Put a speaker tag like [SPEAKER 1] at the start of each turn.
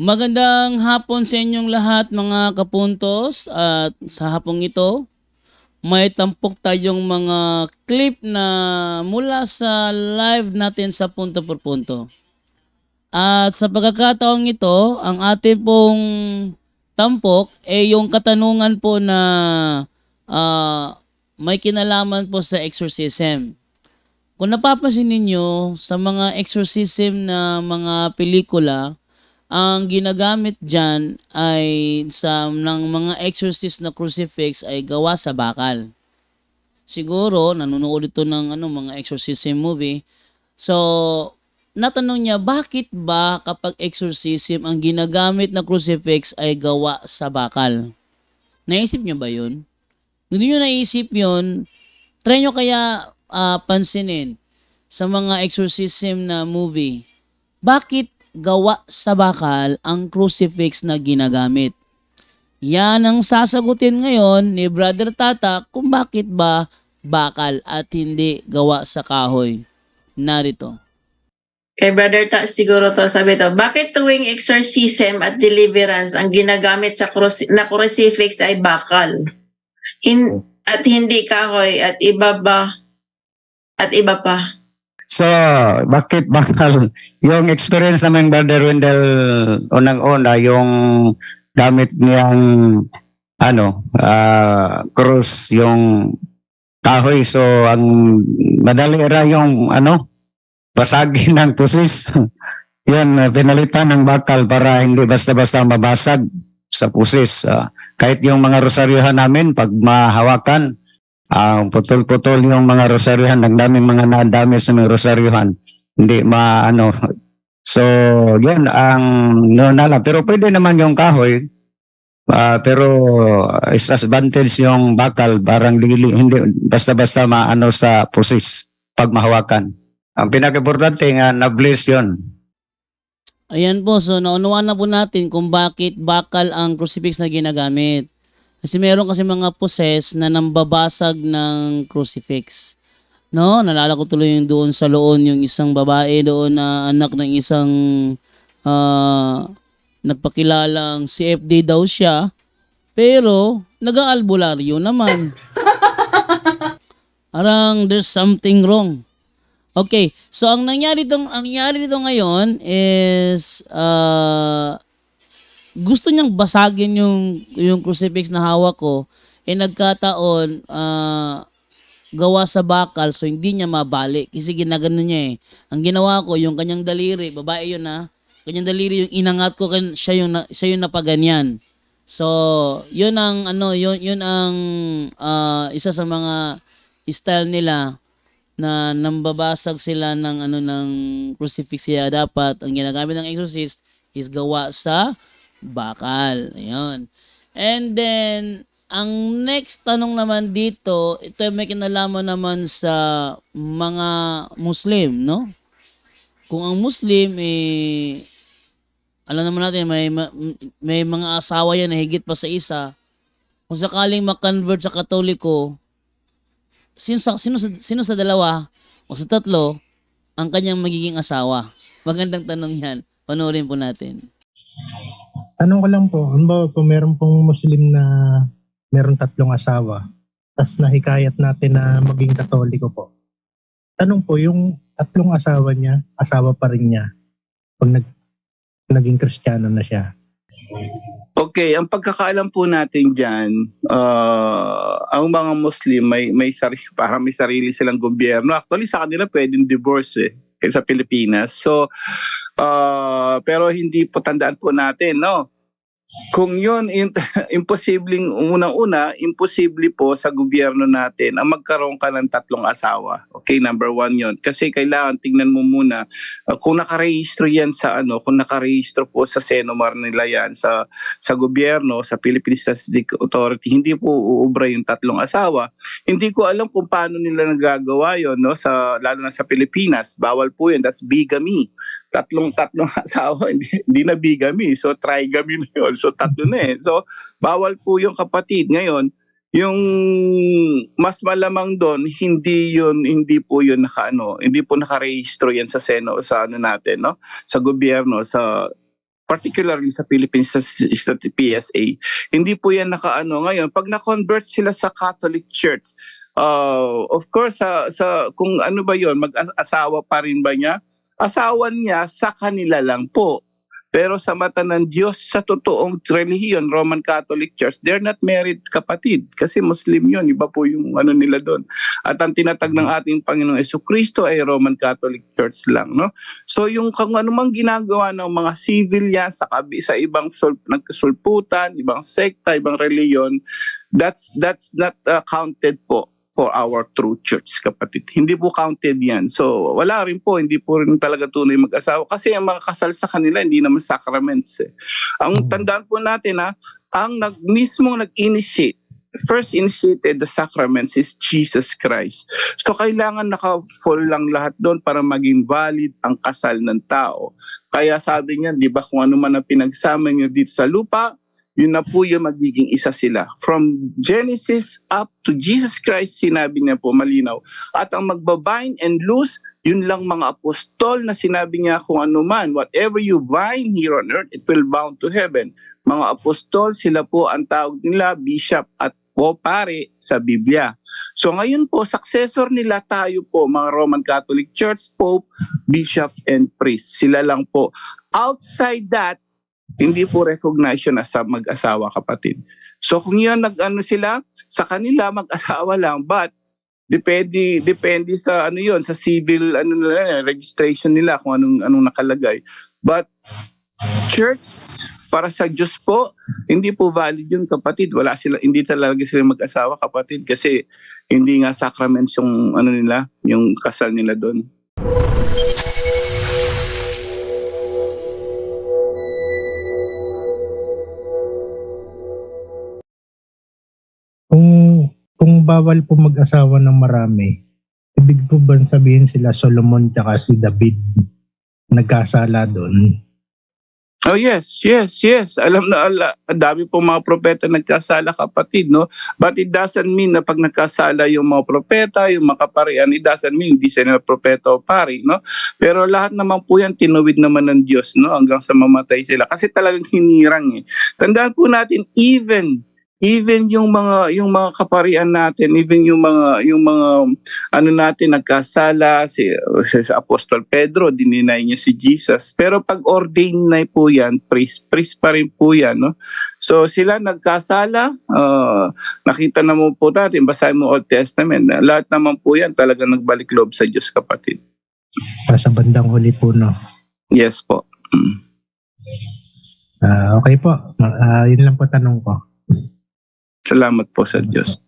[SPEAKER 1] Magandang hapon sa inyong lahat mga kapuntos at sa hapong ito may tampok tayong mga clip na mula sa live natin sa Punto por Punto. At sa pagkakataong ito, ang ating pong tampok ay yung katanungan po na may kinalaman po sa exorcism. Kung napapansin ninyo sa mga exorcism na mga pelikula, ang ginagamit diyan ay ng mga exorcist na crucifix ay gawa sa bakal. Siguro nanonood ito ng mga exorcism movie. So, natanong niya bakit ba kapag exorcism ang ginagamit na crucifix ay gawa sa bakal? Naisip niyo ba 'yun? Kung hindi niyo naisip 'yun, try nyo kaya pansinin sa mga exorcism na movie. Bakit gawa sa bakal ang crucifix na ginagamit? Yan ang sasagutin ngayon ni Brother Tata kung bakit ba bakal at hindi gawa sa kahoy. Narito.
[SPEAKER 2] Kay Brother Ta siguro to sabi to, bakit tuwing exorcism at deliverance ang ginagamit sa crucifix ay bakal? At hindi kahoy at iba pa.
[SPEAKER 3] So, bakit bakal? Yung experience naman, Brother Wendell, unang-una, yung gamit niyang cross, yung kahoy. So, ang madali ra yung basagin ng pusis. Yan, pinalitan ng bakal para hindi basta-basta mabasag sa pusis. Kahit yung mga rosaryohan namin, pag mahawakan, putol-putol yung mga rosaryohan, nagdaming mga nadami sa mga rosaryohan. Hindi So, yan ang nalang. Pero pwede naman yung kahoy, pero is advantage yung bakal, parang hindi basta-basta sa pusis pag mahawakan. Ang pinaka-importante nga, na-bless yun.
[SPEAKER 1] Ayan po, so naunawaan na po natin kung bakit bakal ang crucifix na ginagamit. Kasi meron kasi mga poses na nambabasag ng crucifix. No, nalala ko tuloy yung doon sa Loon, yung isang babae doon na anak ng isang nagpakilalang CFD daw siya, pero nag-aalbularyo naman. Arang there's something wrong. Okay, so ang nangyari dito ngayon is gusto niyang basagin yung crucifix na hawak ko, nagkataon gawa sa bakal, so hindi niya mabalik kasi ginagano niya eh. Ang ginawa ko, yung kanyang daliri, babae yun kanyang daliri yung inangat ko, siya yung napaganyan. So, yun ang yun ang isa sa mga style nila na nambabasag sila ng crucifix. Kaya dapat ang ginagamit ng exorcist is gawa sa bakal. Ayun. And then ang next tanong naman dito, ito may kinalaman naman sa mga Muslim, no? Kung ang Muslim alam naman natin may mga asawa yan na higit pa sa isa. Kung sakaling ma-convert sa Katoliko, sino sa dalawa o sa tatlo ang kanyang magiging asawa? Magandang tanong yan. Panoorin po natin.
[SPEAKER 4] Tanong ko lang po, po meron pong Muslim na meron 3 asawa, tas nahikayat natin na maging Katoliko po. Tanong po, yung 3 asawa niya, asawa pa rin niya pag naging Kristiyano na siya?
[SPEAKER 5] Okay, ang pagkakaalam po natin dyan, ang mga Muslim may sarili silang gobyerno. Actually, sa kanila pwedeng divorce sa Pilipinas. So, pero hindi po tandaan po natin, no? Kung yun, imposibleng unang-una, imposible po sa gobyerno natin ang magkaroon ka ng 3 asawa. Okay, number 1 yun. Kasi kailangan tingnan mo muna kung nakarehistro yan kung nakarehistro po sa Senomar nila yan, sa gobyerno, sa Philippine Statistics Authority, hindi po uubra yung 3 asawa. Hindi ko alam kung paano nila nagagawa yun, no? Lalo na sa Pilipinas, bawal po yun, that's bigamy. Tatlong asawa, hindi na bigamy. So, trigamy na yun. So, 3 na So, bawal po yung kapatid. Ngayon, yung mas malamang doon, hindi po nakarehistro yan sa natin, no? Sa gobyerno, sa particularly sa Philippines sa PSA. Hindi po yan nakaano ngayon. Pag na-convert sila sa Catholic Church, of course, kung ano ba yon, mag-asawa pa rin ba niya? Asawa niya sa kanila lang po. Pero sa mata ng Diyos, sa totoong relihiyon, Roman Catholic Church, they're not married kapatid. Kasi Muslim yun, iba po yung ano nila doon. At ang tinatag ng ating Panginoong Jesucristo ay Roman Catholic Church lang. No? So yung kung anumang ginagawa ng mga civilian sa ibang nagkasulputan, ibang sekta, ibang reliyon, that's not counted po for our true church, kapatid. Hindi po counted yan. So, wala rin po. Hindi po rin talaga tunay mag-asawa. Kasi ang mga kasal sa kanila, hindi naman sacraments. Ang tandaan po natin, ang mismong nag-initiate, first initiated the sacraments is Jesus Christ. So, kailangan naka-fall lang lahat doon para maging valid ang kasal ng tao. Kaya sabi niya, di ba, kung ano man ang pinagsama niyo dito sa lupa, yun na po yung magiging isa sila. From Genesis up to Jesus Christ, sinabi niya po malinaw. At ang magbabind and loose, yun lang mga apostol na sinabi niya kung ano man. Whatever you bind here on earth, it will bound to heaven. Mga apostol, sila po ang tawag nila, bishop at po pare sa Biblia. So ngayon po, successor nila tayo po, mga Roman Catholic Church, Pope, Bishop, and Priest. Sila lang po. Outside that, hindi po recognition as mag-asawa, kapatid. So kung yun sila, sa kanila mag-asawa lang, but depende sa sa civil registration nila kung anong nakalagay. But church para sa Diyos po, hindi po valid yun, kapatid. Hindi talaga sila mag-asawa, kapatid, kasi hindi nga sacraments yung yung kasal nila doon.
[SPEAKER 4] Kung bawal po mag-asawa ng marami, ibig po ba sabihin sila Solomon tsaka si David nagkasala doon?
[SPEAKER 5] Oh yes. Alam na, ang dami po mga propeta nagkasala, kapatid, no? But it doesn't mean na pag nagkasala yung mga propeta, yung mga kaparian, it doesn't mean hindi sila propeta o pari, no? Pero lahat naman po yan tinuwid naman ng Diyos, no? Hanggang sa mamatay sila. Kasi talagang hinirang Tandaan po natin, even yung mga kaparian natin, even yung mga natin nagkasala, si Apostol Pedro, dininay niya si Jesus. Pero pag ordained na po yan, priest pa rin po yan, no? So sila nagkasala, nakita naman po natin, basahin mo Old Testament, lahat naman po yan talaga nagbalik loob sa Diyos, kapatid.
[SPEAKER 4] Sa bandang huli po, no?
[SPEAKER 5] Yes po.
[SPEAKER 4] Okay po. Yun lang po tanong ko.
[SPEAKER 5] Salamat po sa Diyos.